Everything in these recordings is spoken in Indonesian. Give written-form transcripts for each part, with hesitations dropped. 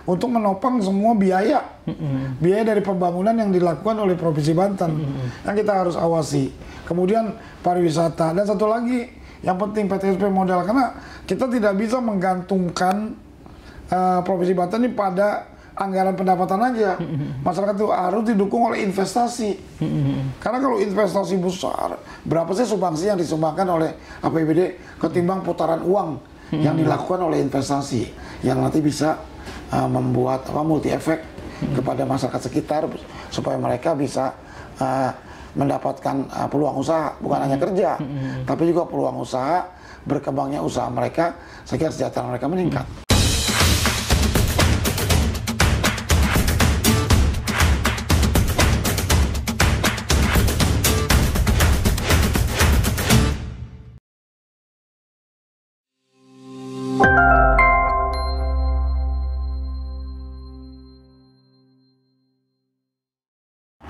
untuk menopang semua biaya dari pembangunan yang dilakukan oleh Provinsi Banten yang kita harus awasi. Kemudian pariwisata dan satu lagi yang penting PTSP modal, karena kita tidak bisa menggantungkan Provinsi Banten ini pada anggaran pendapatan aja. Masyarakat itu harus didukung oleh investasi. Karena kalau investasi besar, berapa sih sumbangsi yang disumbangkan oleh APBD ketimbang putaran uang yang dilakukan oleh investasi yang nanti bisa membuat multi efek kepada masyarakat sekitar supaya mereka bisa mendapatkan peluang usaha, bukan hanya kerja, tapi juga peluang usaha, berkembangnya usaha mereka sehingga kesejahteraan mereka meningkat.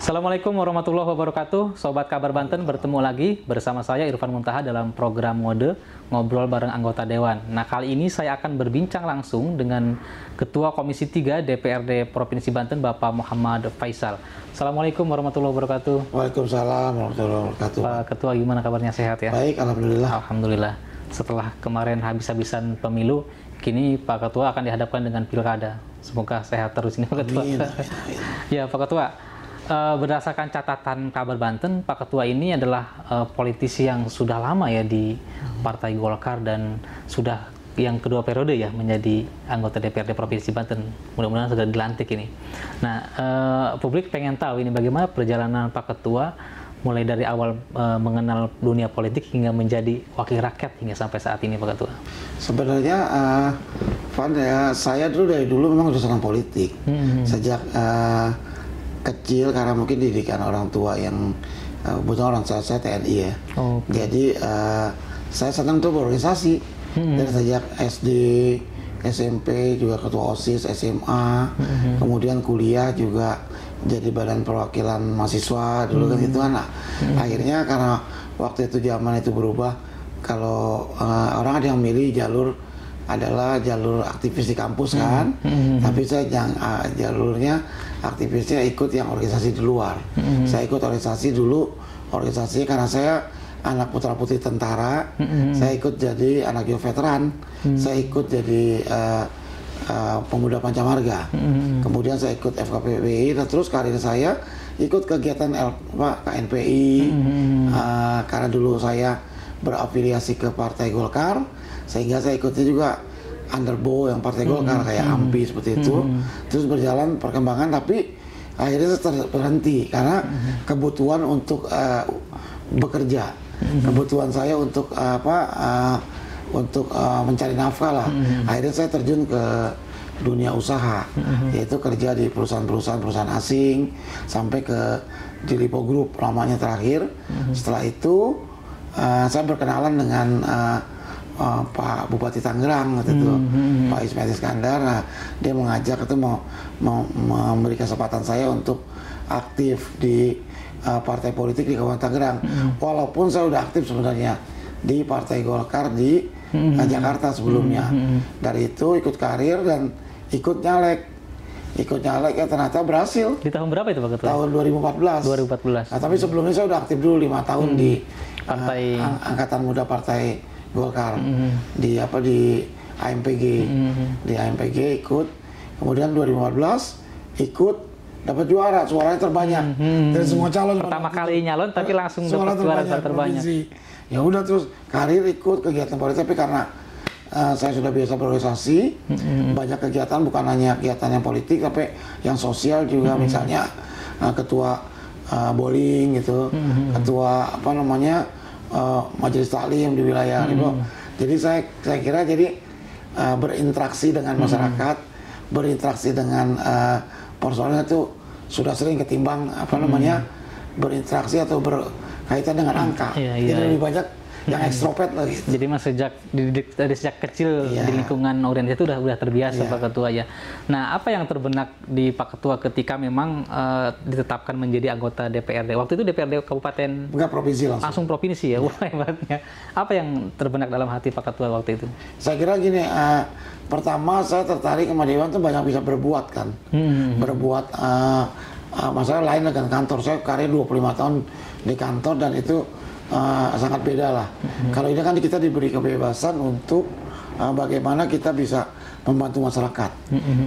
Assalamualaikum warahmatullahi wabarakatuh. Sobat Kabar Banten, bertemu lagi bersama saya Irfan Muntaha dalam program Mode Ngobrol bareng Anggota Dewan. Nah, kali ini saya akan berbincang langsung dengan Ketua Komisi 3 DPRD Provinsi Banten, Bapak Muhammad Faisal. Assalamualaikum warahmatullahi wabarakatuh. Waalaikumsalam warahmatullahi wabarakatuh. Pak Ketua, gimana kabarnya, sehat ya? Baik, Alhamdulillah. Alhamdulillah. Setelah kemarin habis-habisan pemilu, kini Pak Ketua akan dihadapkan dengan pilkada. Semoga sehat terus ini, Pak Ketua. Amin. Ya, Pak Ketua. Berdasarkan catatan Kabar Banten, Pak Ketua ini adalah politisi yang sudah lama ya di Partai Golkar dan sudah yang kedua periode ya menjadi anggota DPRD Provinsi Banten. Mudah-mudahan segera dilantik ini. Nah, publik pengen tahu ini bagaimana perjalanan Pak Ketua mulai dari awal mengenal dunia politik hingga menjadi wakil rakyat hingga sampai saat ini, Pak Ketua. Sebenarnya, Van, ya, saya dari dulu memang sudah senang politik. Sejak kecil, karena mungkin didikan orang tua yang bukan orang saya TNI ya. Jadi saya senang tuh berorganisasi dari sejak SD, SMP juga ketua OSIS, SMA, kemudian kuliah juga jadi badan perwakilan mahasiswa dulu kan gitu kan. Akhirnya karena waktu itu zaman itu berubah, kalau orang ada yang milih jalur adalah jalur aktivis di kampus kan, tapi saya jalurnya aktivisnya ikut yang organisasi di luar. Saya ikut organisasi dulu, organisasi karena saya anak putra putri tentara, saya ikut jadi anak veteran, saya ikut jadi pemuda Pancamarga, kemudian saya ikut FKPBI, dan terus karir saya ikut kegiatan KNPI, karena dulu saya berafiliasi ke Partai Golkar, sehingga saya ikutnya juga underbow yang Partai Golkar kayak AMPI seperti itu. Terus berjalan perkembangan, tapi akhirnya saya berhenti karena kebutuhan untuk bekerja, kebutuhan saya untuk mencari nafkah lah. Akhirnya saya terjun ke dunia usaha, yaitu kerja di perusahaan asing sampai ke di Lipo Group lamanya terakhir. Setelah itu saya berkenalan dengan Pak Bupati Tangerang waktu itu, Pak Ismail Iskandar. Nah, dia mengajak itu mau memberi kesempatan saya untuk aktif di partai politik di Kabupaten Tangerang. Walaupun saya udah aktif sebenarnya di Partai Golkar di Jakarta sebelumnya. Dari itu ikut karir dan ikut nyalek ya, ternyata berhasil. Di tahun berapa itu, Pak Ketua? Tahun 2014. 2014. Nah, tapi sebelumnya saya udah aktif dulu 5 tahun di Partai Angkatan Muda Partai Golkar, di AMPG, di AMPG ikut, kemudian 2015 ikut, dapat juara, suaranya terbanyak dari semua calon. Pertama kali nyalon tapi langsung suara dapat suara terbanyak. Ya udah, terus karir ikut kegiatan politik, tapi karena saya sudah biasa berorganisasi, banyak kegiatan, bukan hanya kegiatan yang politik tapi yang sosial juga, misalnya ketua bowling gitu, ketua majelis taklim di wilayah itu. Jadi saya kira jadi berinteraksi dengan masyarakat, berinteraksi dengan persoalan itu sudah sering ketimbang berinteraksi atau berkaitan dengan angka. Jadi lebih banyak yang ekstrovert lah gitu. Jadi mas dari sejak kecil di lingkungan organisasi itu udah terbiasa Pak Ketua ya. Nah, apa yang terbenak di Pak Ketua ketika memang ditetapkan menjadi anggota DPRD? Waktu itu DPRD Kabupaten? Enggak, provinsi langsung. Langsung provinsi ya, wah hebatnya. Apa yang terbenak dalam hati Pak Ketua waktu itu? Saya kira gini, pertama saya tertarik sama Dewan itu banyak bisa berbuat kan. Berbuat masalah lain dengan kantor. Saya karir 25 tahun di kantor dan itu sangat beda lah. Kalau ini kan kita diberi kebebasan untuk bagaimana kita bisa membantu masyarakat,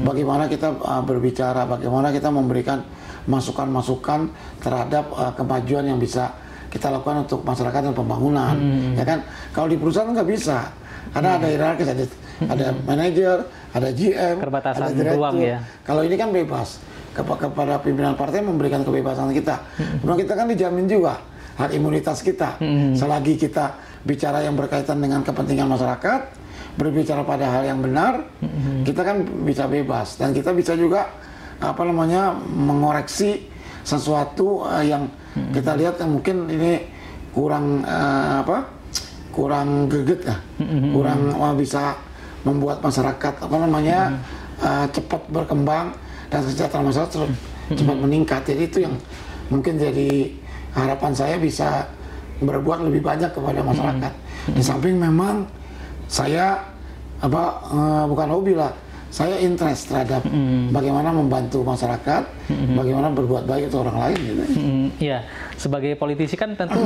bagaimana kita berbicara, bagaimana kita memberikan masukan-masukan terhadap kemajuan yang bisa kita lakukan untuk masyarakat dan pembangunan. Ya kan, kalau di perusahaan nggak bisa, karena ada hierarkis, ada manajer, ada GM, keterbatasan ada direktur. Ruang ya. Kalau ini kan bebas, kepada pimpinan partai memberikan kebebasan kita. Kemudian kita kan dijamin juga hak imunitas kita. Selagi kita bicara yang berkaitan dengan kepentingan masyarakat, berbicara pada hal yang benar, kita kan bisa bebas dan kita bisa juga mengoreksi sesuatu yang kita lihat yang mungkin ini kurang kurang greget lah, kurang bisa membuat masyarakat cepat berkembang dan kesejahteraan masyarakat cepat meningkat. Jadi itu yang mungkin jadi harapan saya bisa berbuat lebih banyak kepada masyarakat. Di samping memang saya bukan hobi lah, saya interest terhadap bagaimana membantu masyarakat, bagaimana berbuat baik untuk orang lain gitu. Iya, sebagai politisi kan tentu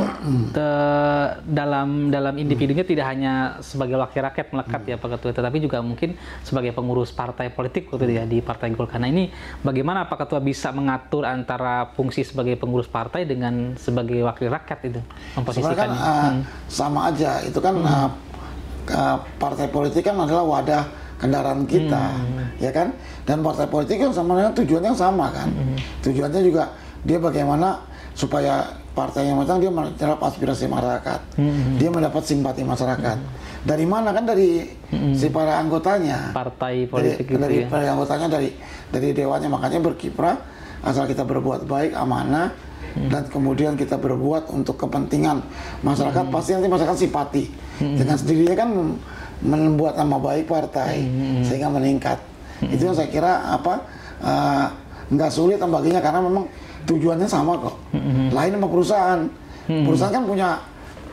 dalam individunya tidak hanya sebagai wakil rakyat melekat ya Pak Ketua, tetapi juga mungkin sebagai pengurus partai politik waktu itu ya di Partai Golkar. Nah ini bagaimana Pak Ketua bisa mengatur antara fungsi sebagai pengurus partai dengan sebagai wakil rakyat itu memposisikannya? Sebenarnya kan sama aja, itu kan partai politik kan adalah wadah kendaraan kita, ya kan? Dan partai politik kan sama tujuannya sama kan? Tujuannya juga dia bagaimana supaya partai yang menang dia menyerap aspirasi masyarakat, dia mendapat simpati masyarakat. Dari mana kan? Dari si para anggotanya. Partai politik dari para anggotanya, dari dewannya. Makanya berkiprah asal kita berbuat baik, amanah, dan kemudian kita berbuat untuk kepentingan masyarakat, pasti nanti masyarakat simpati. Dengan sendirinya kan membuat nama baik partai sehingga meningkat. Itu yang saya kira nggak sulit baginya karena memang tujuannya sama kok. Lain sama perusahaan. Perusahaan kan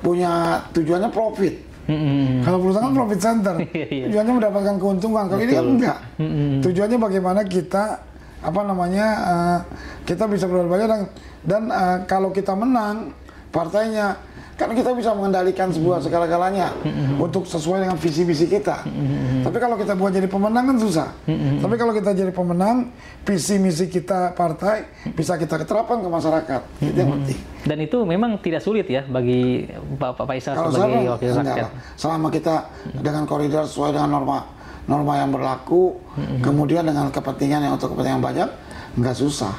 punya tujuannya profit. Kalau perusahaan kan profit center, tujuannya mendapatkan keuntungan. Kalau ini kan enggak. Tujuannya bagaimana kita kita bisa berbuat banyak dan kalau kita menang partainya, kan kita bisa mengendalikan sebuah segala-galanya untuk sesuai dengan visi misi kita. Tapi kalau kita buat jadi pemenang kan susah. Tapi kalau kita jadi pemenang, visi misi kita partai bisa kita terapkan ke masyarakat. Itu yang penting. Dan itu memang tidak sulit ya bagi Pak Faisal sebagai wakil rakyat. Selama kita dengan koridor sesuai dengan norma yang berlaku, kemudian dengan kepentingan yang untuk kepentingan banyak, nggak susah.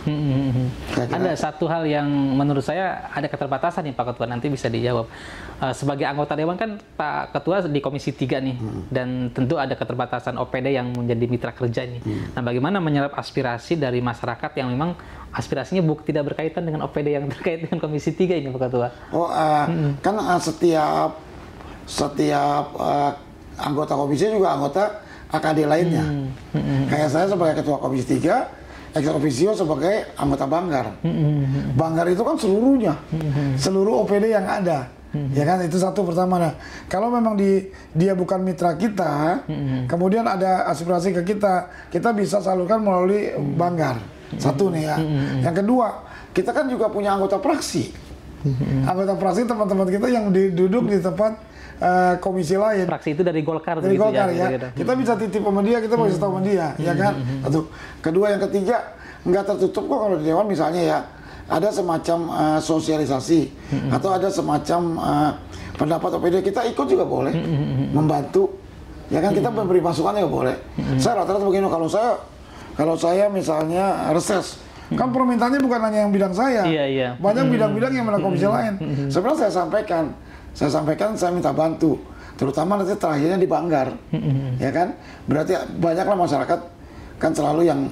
Ada satu hal yang menurut saya ada keterbatasan nih Pak Ketua, nanti bisa dijawab. Sebagai anggota Dewan kan Pak Ketua di Komisi 3 nih, dan tentu ada keterbatasan OPD yang menjadi mitra kerja ini. Nah bagaimana menyerap aspirasi dari masyarakat yang memang aspirasinya tidak berkaitan dengan OPD yang terkait dengan Komisi 3 ini Pak Ketua? Kan setiap anggota komisi juga anggota AKD lainnya. Kayak saya sebagai Ketua Komisi 3, ex officio sebagai anggota Banggar. Banggar itu kan seluruhnya, seluruh OPD yang ada. Ya kan, itu satu pertama. Nah, kalau memang dia bukan mitra kita, kemudian ada aspirasi ke kita bisa salurkan melalui Banggar. Satu nih ya. Yang kedua, kita kan juga punya anggota praksi. Anggota praksi teman-teman kita yang duduk di tempat komisi lain. Praksi itu dari Golkar. Dari Golkar ya. Kita bisa titip sama dia, kita bisa tahu sama dia, ya kan? Satu. Kedua, yang ketiga, nggak tertutup kok kalau di Dewan misalnya ya, ada semacam sosialisasi atau ada semacam pendapat OPD, kita ikut juga boleh, membantu. Ya kan, kita memberi masukan juga boleh. Saya rata-rata begini, kalau saya misalnya reses, kan permintaannya bukan hanya yang bidang saya, banyak bidang-bidang yang ada komisi lain. Sebenarnya saya sampaikan, saya minta bantu, terutama nanti terakhirnya di Banggar, ya kan? Berarti banyaklah masyarakat kan selalu yang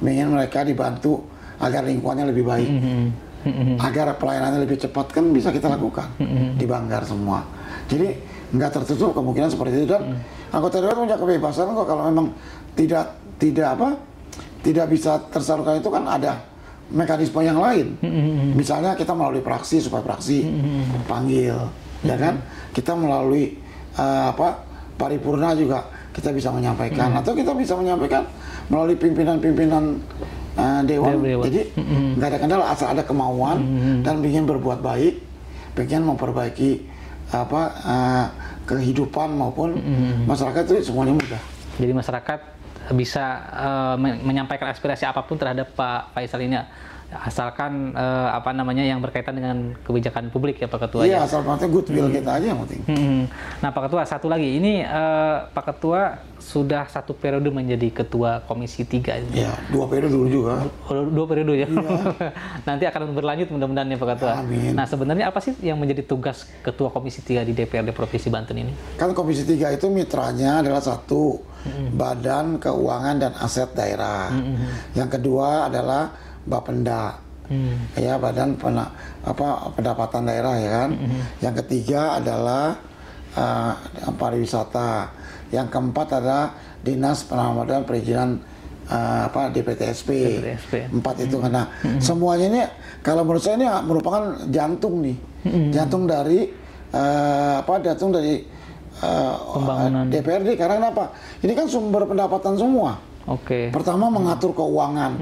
ingin mereka dibantu agar lingkungannya lebih baik. agar pelayanannya lebih cepat kan bisa kita lakukan di Banggar semua. Jadi nggak tertutup kemungkinan seperti itu, dan anggota dewan punya kebebasan kok kalau memang tidak bisa tersalurkan, itu kan ada mekanisme yang lain. Misalnya kita melalui praksi supaya praksi panggil, ya kan? Kita melalui paripurna juga kita bisa menyampaikan, atau kita bisa menyampaikan melalui pimpinan-pimpinan dewan. Jadi nggak ada kendala asal ada kemauan dan ingin berbuat baik, pengen memperbaiki kehidupan maupun masyarakat, itu semuanya mudah. Jadi masyarakat bisa menyampaikan aspirasi apapun terhadap Pak Faisal ini, asalkan yang berkaitan dengan kebijakan publik ya Pak Ketua. Iya, asal goodwill kita aja yang penting. Nah Pak Ketua, satu lagi, ini Pak Ketua sudah 1 periode menjadi Ketua Komisi 3. Iya, 2 periode dulu juga. 2 periode ya? Iya. Nanti akan berlanjut mudah-mudahan ya Pak Ketua. Amin. Nah sebenarnya apa sih yang menjadi tugas Ketua Komisi 3 di DPRD Provinsi Banten ini? Kan Komisi 3 itu mitranya adalah 1, Badan Keuangan dan Aset Daerah. Yang kedua adalah Bapenda, ya Badan Pendapatan Daerah, ya kan. Yang ketiga adalah pariwisata. Yang keempat adalah Dinas Penanaman Perizinan DPTSP. 4 itu karena semuanya ini kalau menurut saya ini merupakan jantung nih, jantung dari pembangunan DPRD. Karena kenapa? Ini kan sumber pendapatan semua. Pertama mengatur keuangan,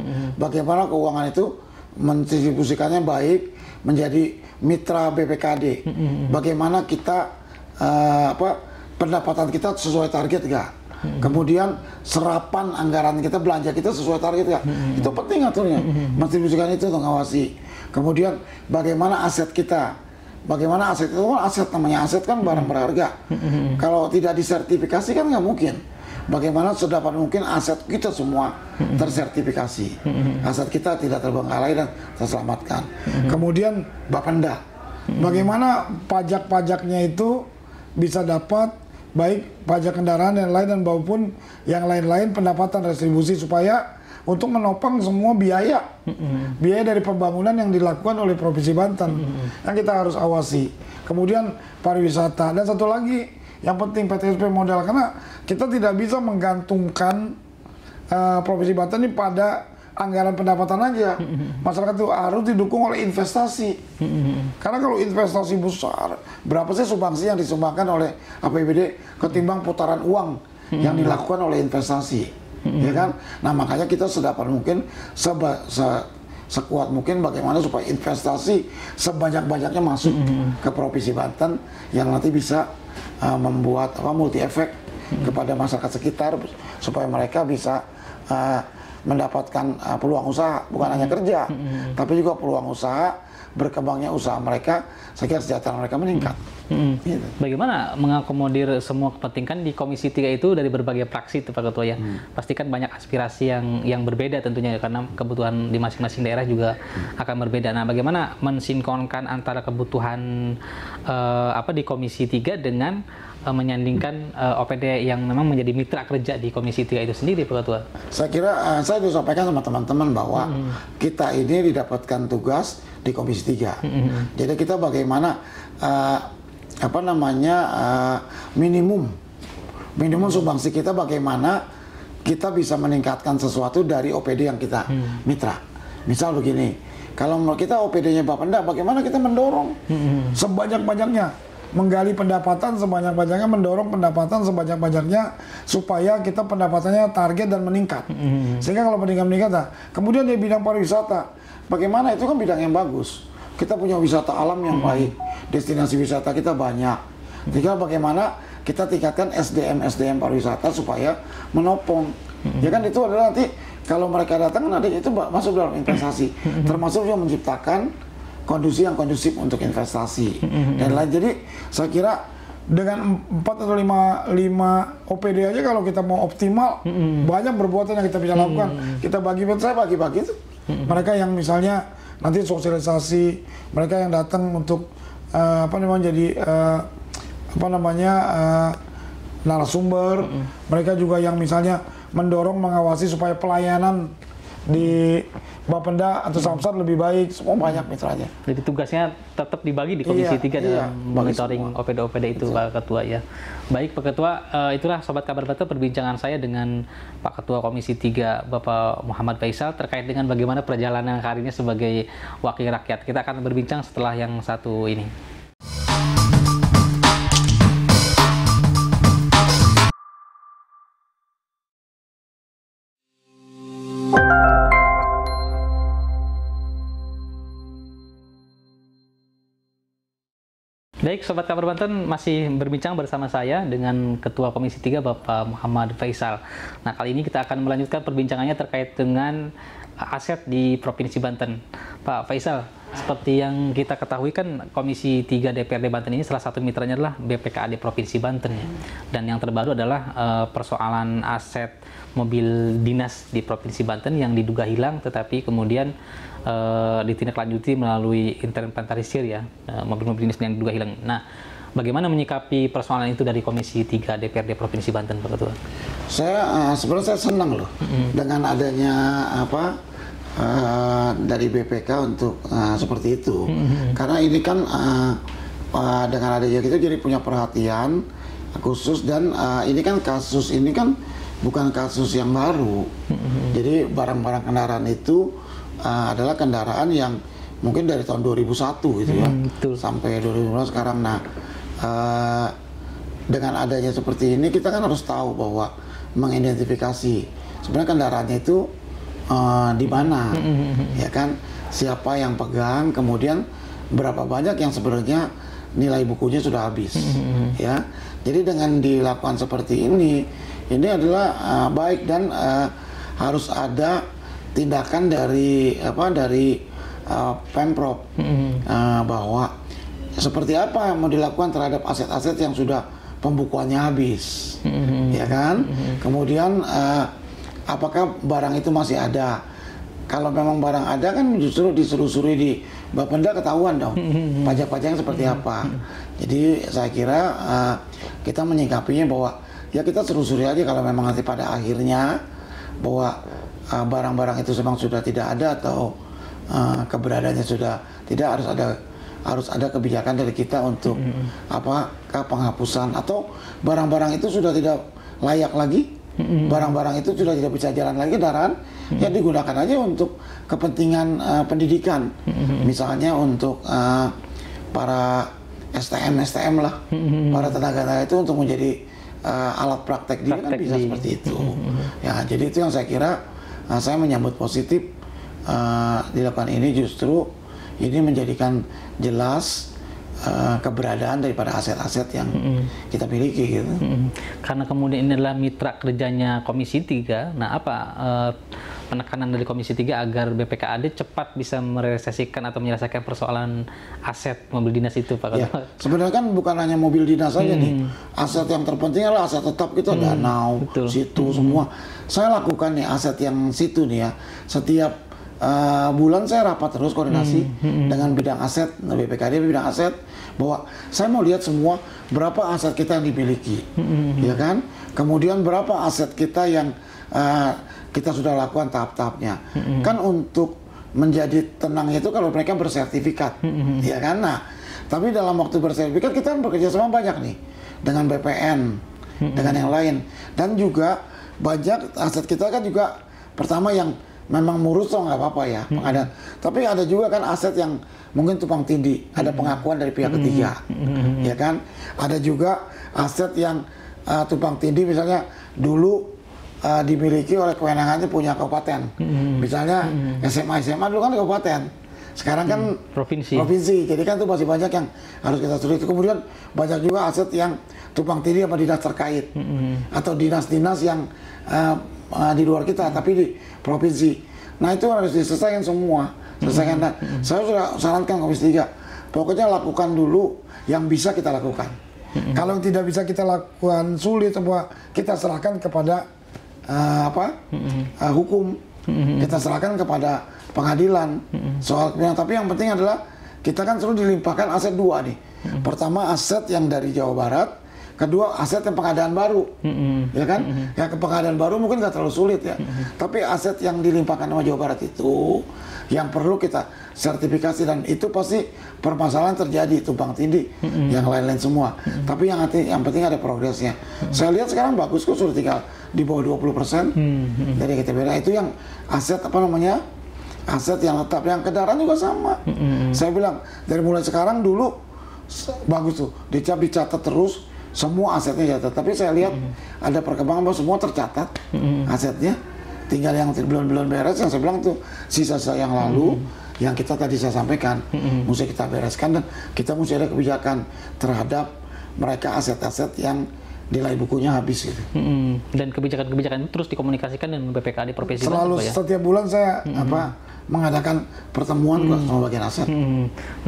bagaimana keuangan itu mendistribusikannya baik menjadi mitra BPKD. Bagaimana kita pendapatan kita sesuai target nggak? Kemudian serapan anggaran kita, belanja kita sesuai target nggak? Itu penting aturnya. Mendistribusikan itu untuk ngawasi. Kemudian bagaimana aset kita? Bagaimana aset itu kan aset, namanya aset kan barang berharga. Kalau tidak disertifikasi kan nggak mungkin. Bagaimana sedapat mungkin aset kita semua tersertifikasi, aset kita tidak terbengkalai dan terselamatkan. Kemudian Bapenda, bagaimana pajak-pajaknya itu bisa dapat, baik pajak kendaraan dan lain dan maupun yang lain-lain, pendapatan retribusi, supaya untuk menopang semua biaya dari pembangunan yang dilakukan oleh Provinsi Banten yang kita harus awasi. Kemudian pariwisata, dan satu lagi yang penting PTSP modal, karena kita tidak bisa menggantungkan Provinsi Banten ini pada anggaran pendapatan aja. Masyarakat itu harus didukung oleh investasi. Karena kalau investasi besar, berapa sih sumbangsi yang disumbangkan oleh APBD ketimbang putaran uang yang dilakukan oleh investasi, ya kan? Nah makanya kita sedapat mungkin sekuat mungkin bagaimana supaya investasi sebanyak-banyaknya masuk ke Provinsi Banten yang nanti bisa membuat multi efek kepada masyarakat sekitar, supaya mereka bisa mendapatkan peluang usaha, bukan hanya kerja, tapi juga peluang usaha, berkembangnya usaha mereka, sehingga kesejahteraan mereka meningkat. Gitu. Bagaimana mengakomodir semua kepentingan di Komisi 3 itu dari berbagai fraksi itu Pak Ketua ya? Pastikan banyak aspirasi yang berbeda tentunya, karena kebutuhan di masing-masing daerah juga akan berbeda. Nah, bagaimana mensinkronkan antara kebutuhan di Komisi 3 dengan menyandingkan OPD yang memang menjadi mitra kerja di Komisi 3 itu sendiri Pak Ketua? Saya kira saya disampaikan sama teman-teman bahwa kita ini didapatkan tugas di Komisi 3. Jadi kita bagaimana minimum sumbangsi kita, bagaimana kita bisa meningkatkan sesuatu dari OPD yang kita mitra. Misal begini, kalau menurut kita OPD-nya Bapenda, bagaimana kita mendorong sebanyak-banyaknya, menggali pendapatan sebanyak-banyaknya, mendorong pendapatan sebanyak-banyaknya, supaya kita pendapatannya target dan meningkat. Sehingga kalau meningkat, nah, kemudian di bidang pariwisata, bagaimana itu kan bidang yang bagus. Kita punya wisata alam yang baik, destinasi wisata kita banyak. Tinggal bagaimana kita tingkatkan SDM pariwisata supaya menopang. Ya kan itu adalah nanti kalau mereka datang nanti itu masuk dalam investasi, termasuk juga menciptakan kondisi yang kondusif untuk investasi dan lain. Jadi saya kira dengan 4 atau 5 OPD aja kalau kita mau optimal, banyak perbuatan yang kita bisa lakukan. Kita saya bagi-bagi itu. Mereka yang misalnya nanti sosialisasi, mereka yang datang untuk narasumber, mereka juga yang misalnya mendorong, mengawasi supaya pelayanan di Bapenda atau Samsat lebih baik, semua banyak mitranya. Jadi tugasnya tetap dibagi di Komisi 3 dalam monitoring OPD-OPD itu, Pak Ketua ya. Baik Pak Ketua, itulah Sobat Kabar Banten perbincangan saya dengan Pak Ketua Komisi 3 Bapak Muhammad Faisal terkait dengan bagaimana perjalanan karirnya sebagai wakil rakyat. Kita akan berbincang setelah yang satu ini. Baik, Sobat Kabar Banten masih berbincang bersama saya dengan Ketua Komisi 3 Bapak Muhammad Faisal. Nah, kali ini kita akan melanjutkan perbincangannya terkait dengan aset di Provinsi Banten. Pak Faisal, seperti yang kita ketahui kan Komisi 3 DPRD Banten ini salah satu mitranya adalah BPKAD Provinsi Banten. Dan yang terbaru adalah persoalan aset mobil dinas di Provinsi Banten yang diduga hilang tetapi kemudian ditindaklanjuti melalui inventarisir ya, mobil-mobil dinas yang diduga hilang. Nah, bagaimana menyikapi persoalan itu dari Komisi 3 DPRD Provinsi Banten, Pak Ketua? Saya sebenarnya saya senang loh dengan adanya dari BPK untuk seperti itu, karena ini kan dengan adanya kita jadi punya perhatian khusus dan ini kan kasus ini kan bukan kasus yang baru. Jadi barang-barang kendaraan itu adalah kendaraan yang mungkin dari tahun 2001 gitu ya, sampai 2015 sekarang. Nah, dengan adanya seperti ini kita kan harus tahu bahwa mengidentifikasi sebenarnya kendaraannya itu di mana, ya kan, siapa yang pegang, kemudian berapa banyak yang sebenarnya nilai bukunya sudah habis, ya. Jadi dengan dilakukan seperti ini adalah baik dan harus ada tindakan dari Pemprov bahwa seperti apa yang mau dilakukan terhadap aset-aset yang sudah pembukuannya habis, ya kan? Kemudian apakah barang itu masih ada? Kalau memang barang ada kan justru diselusuri di Bapenda ketahuan dong pajak-pajaknya seperti apa. Jadi saya kira kita menyikapinya bahwa ya kita selusuri aja, kalau memang nanti pada akhirnya bahwa barang-barang itu memang sudah tidak ada atau keberadaannya sudah tidak, harus ada kebijakan dari kita untuk apakah penghapusan atau barang-barang itu sudah tidak layak lagi, barang-barang itu sudah tidak bisa jalan lagi kendaraan, ya digunakan aja untuk kepentingan pendidikan, misalnya untuk para STM lah, para tenaga itu untuk menjadi alat praktek dia kan bisa seperti itu. Ya, jadi itu yang saya kira saya menyambut positif dilakukan ini, justru ini menjadikan jelas keberadaan daripada aset-aset yang kita miliki gitu. Karena kemudian ini adalah mitra kerjanya Komisi 3, nah apa penekanan dari Komisi 3 agar BPKAD cepat bisa merealisasikan atau menyelesaikan persoalan aset mobil dinas itu, Pak? Ya, sebenarnya kan bukan hanya mobil dinas saja nih, aset yang terpenting adalah aset tetap kita, danau, situ semua. Saya lakukan nih aset yang situ nih ya, setiap bulan saya rapat terus koordinasi dengan bidang aset, BPKAD bidang aset, bahwa saya mau lihat semua berapa aset kita yang dimiliki, ya kan? Kemudian berapa aset kita yang kita sudah lakukan tahap-tahapnya. Kan untuk menjadi tenang itu kalau mereka bersertifikat, ya kan? Nah, tapi dalam waktu bersertifikat kita bekerja sama banyak nih dengan BPN, dengan yang lain, dan juga banyak aset kita kan juga pertama yang memang murus so nggak apa-apa ya pengadaan. Tapi ada juga kan aset yang mungkin tumpang tindih, ada pengakuan dari pihak ketiga, ya kan? Ada juga aset yang tumpang tindih, misalnya dulu dimiliki oleh kewenangannya punya kabupaten, misalnya SMA dulu kan kabupaten, sekarang kan provinsi. Jadi kan itu masih banyak yang harus kita teliti. Kemudian banyak juga aset yang tumpang tindih sama dinas terkait, atau dinas-dinas yang di luar kita tapi di provinsi. Nah itu harus diselesaikan semua. Selesaikan. Nah, saya sudah sarankan Komisi 3, pokoknya lakukan dulu yang bisa kita lakukan. Kalau yang tidak bisa kita lakukan sulit, semua kita serahkan kepada hukum. Kita serahkan kepada pengadilan soal. Tapi yang penting adalah kita kan selalu dilimpahkan aset dua nih. Pertama aset yang dari Jawa Barat, Kedua, aset yang pengadaan baru, ya kan? Ya pengadaan baru mungkin nggak terlalu sulit ya. Tapi aset yang dilimpahkan sama Jawa Barat itu yang perlu kita sertifikasi, dan itu pasti permasalahan terjadi tumpang tindih, yang lain-lain semua. Tapi yang penting ada progresnya. Saya lihat sekarang bagus kok, sudah tinggal di bawah 20% dari KTP. Itu yang aset aset yang tetap. Yang kendaraan juga sama. Saya bilang dari mulai sekarang dulu bagus tuh, dicatat terus. Semua asetnya catat, tapi saya lihat ada perkembangan bahwa semua tercatat asetnya, tinggal yang belum beres, yang saya bilang tuh sisa-sisa yang lalu, yang kita tadi saya sampaikan, mesti kita bereskan, dan kita mesti ada kebijakan terhadap mereka aset-aset yang nilai bukunya habis gitu. Dan kebijakan-kebijakan itu terus dikomunikasikan dengan BPKAD provinsi. Selalu setiap bulan saya mengadakan pertemuan sama bagian aset.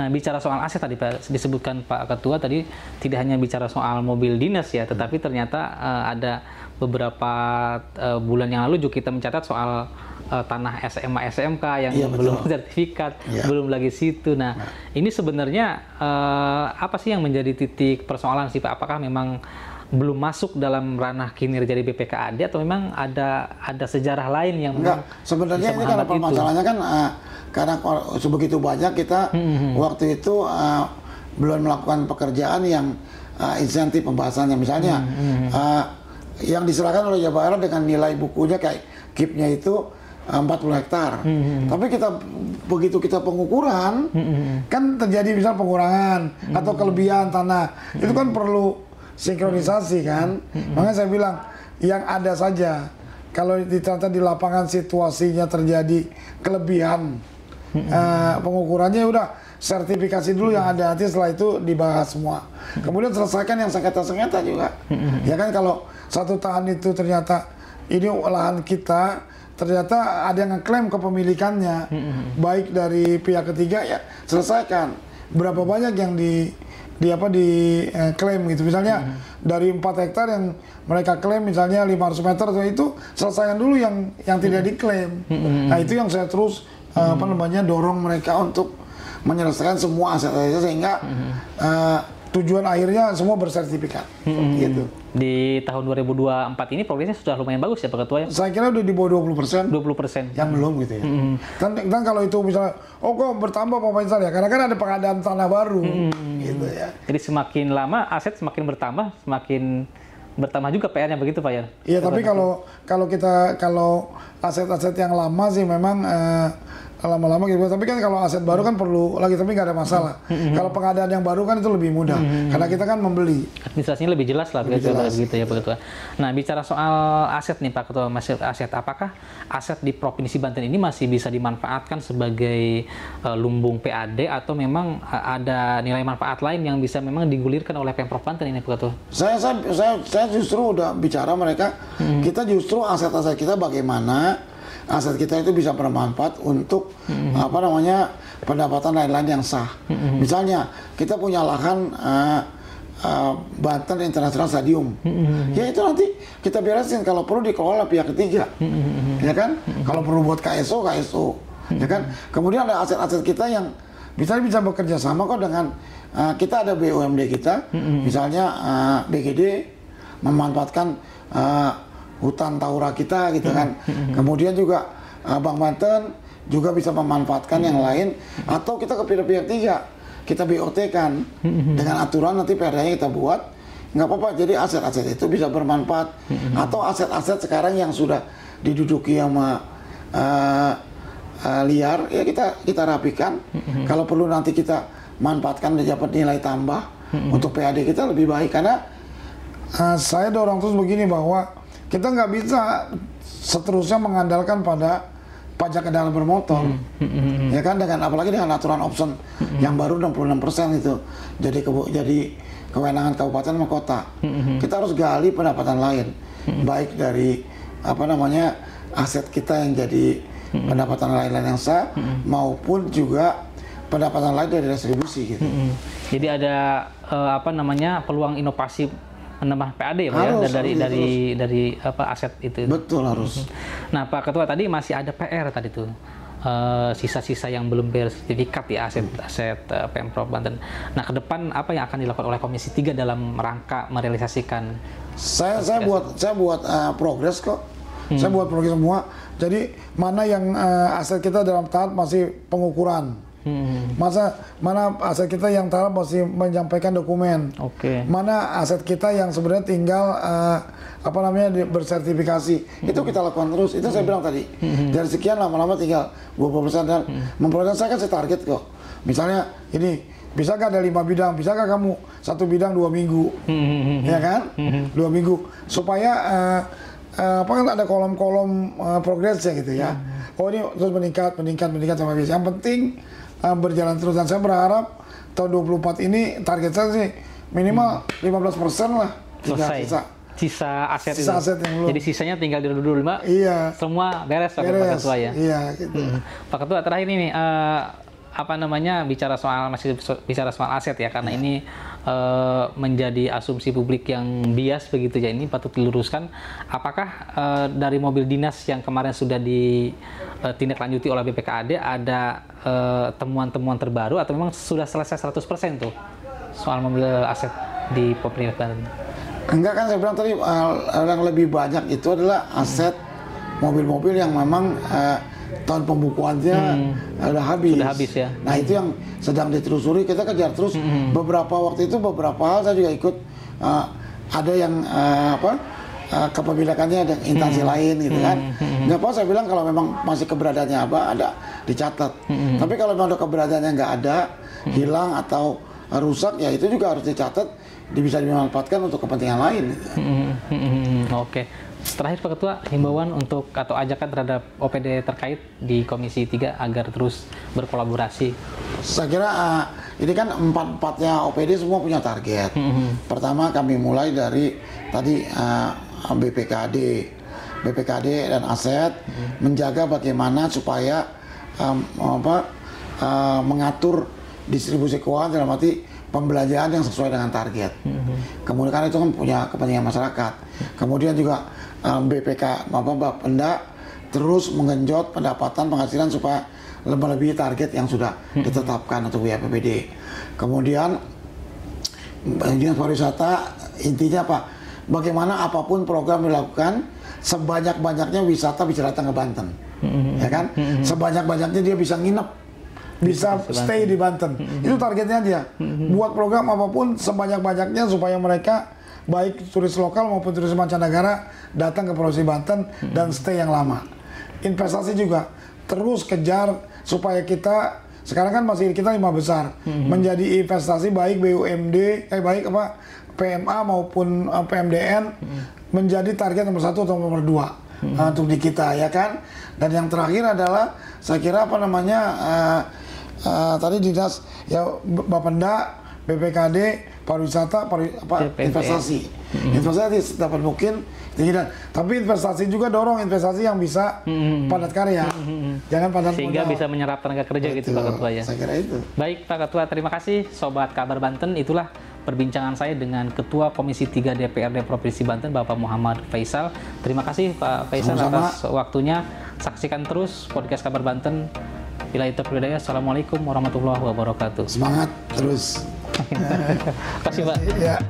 Nah, bicara soal aset tadi Pak, disebutkan Pak Ketua tadi tidak hanya bicara soal mobil dinas ya, tetapi ternyata ada beberapa bulan yang lalu juga kita mencatat soal tanah SMA SMK yang belum sertifikat, belum lagi situ. Nah, ini sebenarnya apa sih yang menjadi titik persoalan sih Pak? Apakah memang belum masuk dalam ranah kinerja di BPKAD atau memang ada sejarah lain yang sebenarnya ini karena permasalahannya kan karena sebegitu banyak kita waktu itu belum melakukan pekerjaan yang insentif pembahasannya, misalnya yang diserahkan oleh Jawa Barat dengan nilai bukunya kayak KIP-nya itu 40 hektar. Tapi begitu kita pengukuran kan terjadi misal pengurangan atau kelebihan tanah, itu kan perlu sinkronisasi kan. Makanya saya bilang yang ada saja, kalau ternyata di lapangan situasinya terjadi kelebihan pengukurannya, udah sertifikasi dulu yang ada, nanti setelah itu dibahas semua. Kemudian selesaikan yang sengketa-sengketa juga. Ya kan, kalau satu tahan itu ternyata ini lahan kita, ternyata ada yang ngeklaim kepemilikannya, baik dari pihak ketiga, ya selesaikan. Berapa banyak yang diklaim gitu, misalnya dari 4 hektar yang mereka klaim misalnya 500 meter itu selesaikan dulu yang tidak diklaim. Nah, itu yang saya terus dorong mereka untuk menyelesaikan semua aset-aset sehingga tujuan akhirnya semua bersertifikat. Gitu. Di tahun 2024 ini progresnya sudah lumayan bagus ya Pak Ketua ya? Saya kira udah di bawah 20%. 20%. Yang belum gitu ya. Dan kalau itu misalnya, kok bertambah pemerintah ya? Karena kan ada pengadaan tanah baru. Gitu ya. Jadi semakin lama aset semakin bertambah juga PR-nya begitu Pak ya? Iya, tapi kalau aset-aset yang lama sih memang lama-lama gitu. Tapi kan kalau aset baru kan perlu lagi, tapi nggak ada masalah. Kalau pengadaan yang baru kan itu lebih mudah, karena kita kan membeli. Administrasinya lebih jelas lah, gitu ya Pak Ketua. Nah, bicara soal aset nih Pak Ketua, aset, apakah aset di Provinsi Banten ini masih bisa dimanfaatkan sebagai lumbung PAD atau memang ada nilai manfaat lain yang bisa memang digulirkan oleh Pemprov Banten ini Pak Ketua? Saya justru udah bicara mereka, kita justru aset-aset kita bagaimana aset kita itu bisa bermanfaat untuk pendapatan lain-lain yang sah. Misalnya kita punya lahan Banten International Stadium, ya itu nanti kita beresin, kalau perlu dikelola pihak ketiga, ya kan? Kalau perlu buat KSO, ya kan? Kemudian ada aset-aset kita yang bisa bekerja sama kok dengan kita ada BUMD kita, misalnya BGD memanfaatkan hutan Taura kita gitu kan. Kemudian juga Bank Banten juga bisa memanfaatkan yang lain, atau kita ke pihak tiga, kita BOT kan dengan aturan nanti perda-nya kita buat, nggak apa-apa. Jadi aset-aset itu bisa bermanfaat, atau aset-aset sekarang yang sudah diduduki sama liar, ya kita rapikan. Kalau perlu nanti kita manfaatkan dan dapat nilai tambah untuk PAD kita lebih baik, karena saya dorong terus begini bahwa kita nggak bisa seterusnya mengandalkan pada pajak kendaraan bermotor, ya kan, apalagi dengan aturan option yang baru 66% itu jadi kewenangan kabupaten sama kota. Kita harus gali pendapatan lain, baik dari aset kita yang jadi pendapatan lain-lain yang sah, maupun juga pendapatan lain dari distribusi gitu. Jadi ada peluang inovasi menambah PAD ya Pak ya, dari aset itu. Betul, harus. Nah Pak Ketua, tadi masih ada PR tadi tuh sisa-sisa yang belum bersertifikat ya aset Pemprov Banten. Nah, ke depan apa yang akan dilakukan oleh Komisi 3 dalam rangka merealisasikan? Saya buat progres kok. Saya buat progres semua. Jadi mana yang aset kita dalam tahap masih pengukuran. Mana aset kita yang tahap masih menyampaikan dokumen. Mana aset kita yang sebenarnya tinggal bersertifikasi. Itu kita lakukan terus. Itu saya bilang tadi. Dari sekian lama-lama tinggal 20% dan memperoleh saya kasih target kok. Misalnya ini, bisakah ada 5 bidang? Bisakah kamu 1 bidang 2 minggu? Ya kan? 2 minggu supaya ada kolom-kolom progresnya gitu ya. Oh ini terus meningkat sampai bisa. Yang penting berjalan terus, dan saya berharap tahun 24 ini target saya sih minimal 15% lah. Selesai. Sisa aset yang belum. Jadi sisanya tinggal di dulu Mbak. Iya. Semua beres Pak Ketua ya. Iya gitu. Pak Ketua, terakhir ini bicara soal aset ya, karena ini menjadi asumsi publik yang bias begitu ya, ini patut diluruskan. Apakah dari mobil dinas yang kemarin sudah ditindaklanjuti oleh BPKAD ada temuan-temuan terbaru, atau memang sudah selesai 100% tuh soal mobil aset di pemerintah Banten? Enggak, kan saya bilang tadi yang lebih banyak itu adalah aset mobil-mobil yang memang tahun pembukuannya udah habis. Sudah habis ya. Nah itu yang sedang ditelusuri, kita kejar terus. Beberapa hal saya juga ikut, ada yang kepemilikannya ada instansi lain gitu kan. Nggak apa, saya bilang kalau memang masih keberadaannya ada dicatat. Tapi kalau memang ada keberadaannya nggak ada, hilang atau rusak, ya itu juga harus dicatat, bisa dimanfaatkan untuk kepentingan lain. Oke. Terakhir Pak Ketua, himbauan untuk atau ajakan terhadap OPD terkait di Komisi 3 agar terus berkolaborasi. Saya kira ini kan empat-empatnya OPD semua punya target. Pertama kami mulai dari tadi BPKD dan aset, menjaga bagaimana supaya mengatur distribusi keuangan dalam arti pembelanjaan yang sesuai dengan target. Kemudian kan itu kan punya kepentingan masyarakat. Kemudian juga Bapenda terus menggenjot pendapatan penghasilan supaya melebihi target yang sudah ditetapkan untuk BPBD. Kemudian Dinas Pariwisata intinya apa? Bagaimana apapun program dilakukan, sebanyak-banyaknya wisata bisa datang ke Banten, ya kan? Sebanyak-banyaknya dia bisa nginep, bisa stay di Banten. Itu targetnya dia. Buat program apapun sebanyak-banyaknya supaya mereka baik turis lokal maupun turis mancanegara datang ke Provinsi Banten dan stay yang lama. Investasi juga terus kejar supaya kita sekarang kan masih kita 5 besar menjadi investasi baik BUMD PMA maupun PMDN menjadi target nomor 1 atau nomor 2 untuk di kita, ya kan. Dan yang terakhir adalah saya kira tadi dinas ya Bapenda, BPKD, pariwisata, investasi. Investasi dapat mungkin tinggi, tapi investasi juga dorong investasi yang bisa padat karya. Jangan padat sehingga modal. bisa menyerap tenaga kerja. Betul, gitu Pak Ketua ya. Saya kira itu. Baik Pak Ketua, terima kasih Sobat Kabar Banten. Itulah perbincangan saya dengan Ketua Komisi 3 DPRD Provinsi Banten, Bapak Muhammad Faisal. Terima kasih Pak Faisal atas waktunya. Saksikan terus podcast Kabar Banten. Bila itu berbeda, Assalamualaikum warahmatullahi wabarakatuh. Semangat terus. Terima kasih Pak. Ya.